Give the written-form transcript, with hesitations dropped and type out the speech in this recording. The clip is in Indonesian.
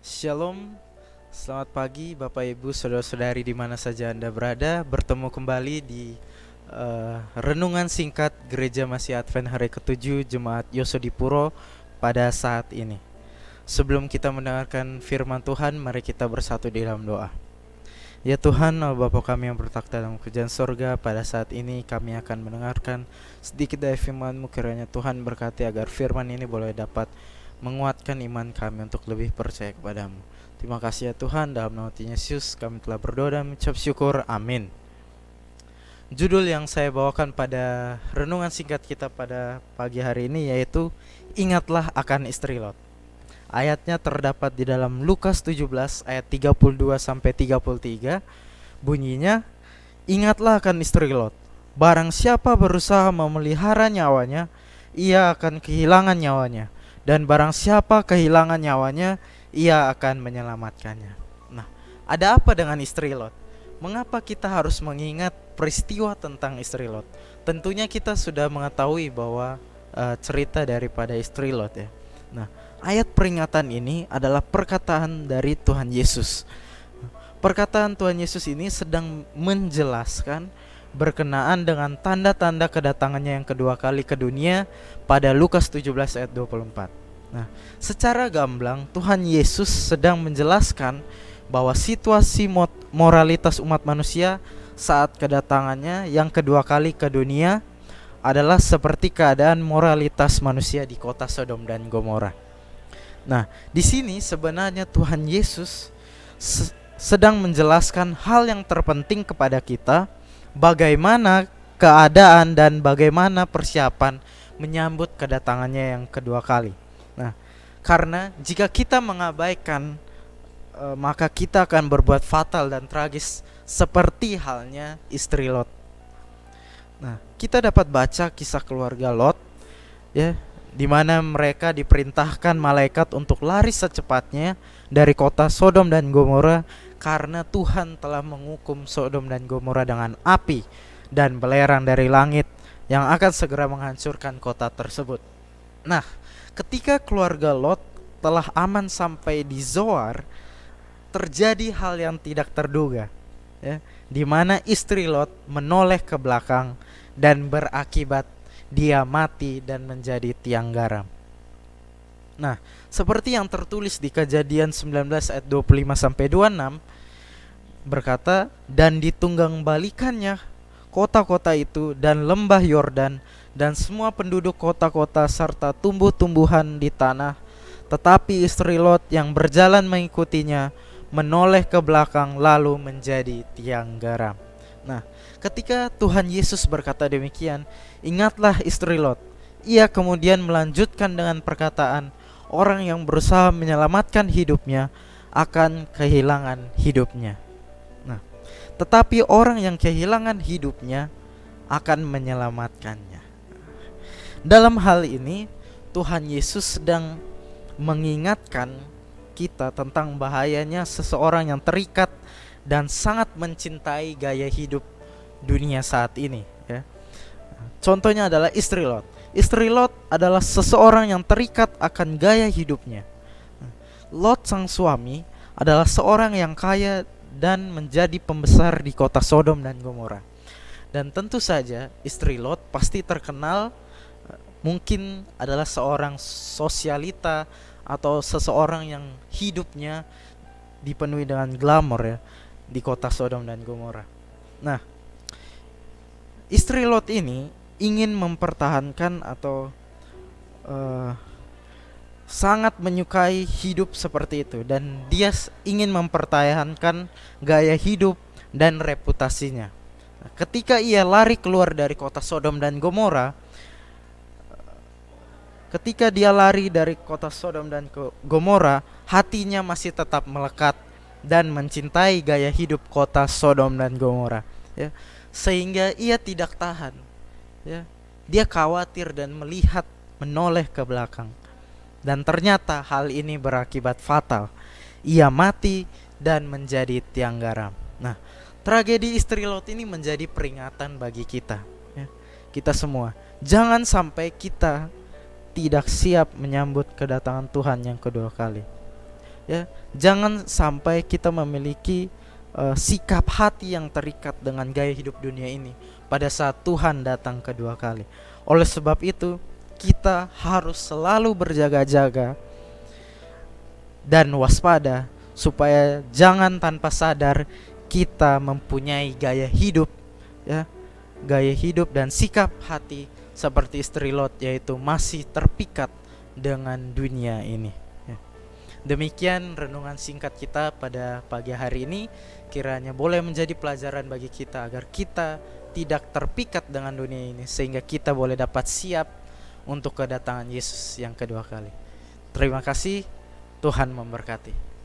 Shalom, selamat pagi Bapak Ibu Saudara-saudari di mana saja Anda berada. Bertemu kembali di renungan singkat Gereja Masih Advent Hari ke-7 Jemaat Yosodipuro pada saat ini. Sebelum kita mendengarkan firman Tuhan, mari kita bersatu di dalam doa. Ya Tuhan, Allah Bapa kami yang bertakhta dalam kerajaan sorga, pada saat ini kami akan mendengarkan sedikit dari firman-Mu. Kiranya Tuhan berkati agar firman ini boleh dapat menguatkan iman kami untuk lebih percaya kepadamu. Terima kasih ya Tuhan, dalam nama Tuhan Yesus kami telah berdoa dan mengucap syukur, amin. Judul yang saya bawakan pada renungan singkat kita pada pagi hari ini yaitu Ingatlah akan istri Lot. Ayatnya terdapat di dalam Lukas 17 ayat 32 sampai 33. Bunyinya, Ingatlah akan istri Lot. Barang siapa berusaha memelihara nyawanya, ia akan kehilangan nyawanya. Dan barang siapa kehilangan nyawanya, ia akan menyelamatkannya. Nah, ada apa dengan istri Lot? Mengapa kita harus mengingat peristiwa tentang istri Lot? Tentunya kita sudah mengetahui bahwa cerita daripada istri Lot ya. Nah, ayat peringatan ini adalah perkataan dari Tuhan Yesus. Perkataan Tuhan Yesus ini sedang menjelaskan berkenaan dengan tanda-tanda kedatangannya yang kedua kali ke dunia pada Lukas 17 ayat 24. Nah, secara gamblang Tuhan Yesus sedang menjelaskan bahwa situasi moralitas umat manusia saat kedatangannya yang kedua kali ke dunia adalah seperti keadaan moralitas manusia di kota Sodom dan Gomora. Nah, di sini sebenarnya Tuhan Yesus sedang menjelaskan hal yang terpenting kepada kita, bagaimana keadaan dan bagaimana persiapan menyambut kedatangannya yang kedua kali. Nah, karena jika kita mengabaikan, maka kita akan berbuat fatal dan tragis seperti halnya istri Lot. Nah, kita dapat baca kisah keluarga Lot, ya, di mana mereka diperintahkan malaikat untuk lari secepatnya dari kota Sodom dan Gomora karena Tuhan telah menghukum Sodom dan Gomora dengan api dan belerang dari langit yang akan segera menghancurkan kota tersebut. Nah, ketika keluarga Lot telah aman sampai di Zoar, terjadi hal yang tidak terduga, ya, di mana istri Lot menoleh ke belakang dan berakibat dia mati dan menjadi tiang garam. Nah, seperti yang tertulis di Kejadian 19 ayat 25 sampai 26 berkata, dan ditunggang balikannya kota-kota itu dan lembah Yordan dan semua penduduk kota-kota serta tumbuh-tumbuhan di tanah. Tetapi istri Lot yang berjalan mengikutinya menoleh ke belakang lalu menjadi tiang garam. Nah, ketika Tuhan Yesus berkata demikian, ingatlah istri Lot, ia kemudian melanjutkan dengan perkataan, orang yang berusaha menyelamatkan hidupnya akan kehilangan hidupnya. Nah, tetapi orang yang kehilangan hidupnya akan menyelamatkannya. Dalam hal ini, Tuhan Yesus sedang mengingatkan kita tentang bahayanya seseorang yang terikat dan sangat mencintai gaya hidup dunia saat ini, ya. Contohnya adalah istri Lot. Istri Lot adalah seseorang yang terikat akan gaya hidupnya. Lot sang suami adalah seorang yang kaya dan menjadi pembesar di kota Sodom dan Gomora. Dan tentu saja istri Lot pasti terkenal mungkin adalah seorang sosialita atau seseorang yang hidupnya dipenuhi dengan glamor, ya, di kota Sodom dan Gomora. Nah, istri Lot ini ingin mempertahankan atau sangat menyukai hidup seperti itu, dan dia ingin mempertahankan gaya hidup dan reputasinya. Nah, ketika ia lari keluar dari kota Sodom dan Gomora, hatinya masih tetap melekat dan mencintai gaya hidup kota Sodom dan Gomora, ya, sehingga ia tidak tahan, ya. Dia khawatir dan menoleh ke belakang, dan ternyata hal ini berakibat fatal. Ia mati dan menjadi tiang garam. Nah, tragedi istri Lot ini menjadi peringatan bagi kita, ya, kita semua. Jangan sampai kita tidak siap menyambut kedatangan Tuhan yang kedua kali. ya. Jangan sampai kita memiliki sikap hati yang terikat dengan gaya hidup dunia ini pada saat Tuhan datang kedua kali. Oleh sebab itu, kita harus selalu berjaga-jaga dan waspada supaya jangan tanpa sadar kita mempunyai gaya hidup, ya, gaya hidup dan sikap hati seperti istri Lot, yaitu masih terpikat dengan dunia ini, ya. Demikian renungan singkat kita pada pagi hari ini. Kiranya boleh menjadi pelajaran bagi kita agar kita tidak terpikat dengan dunia ini, sehingga kita boleh dapat siap untuk kedatangan Yesus yang kedua kali. Terima kasih, Tuhan memberkati.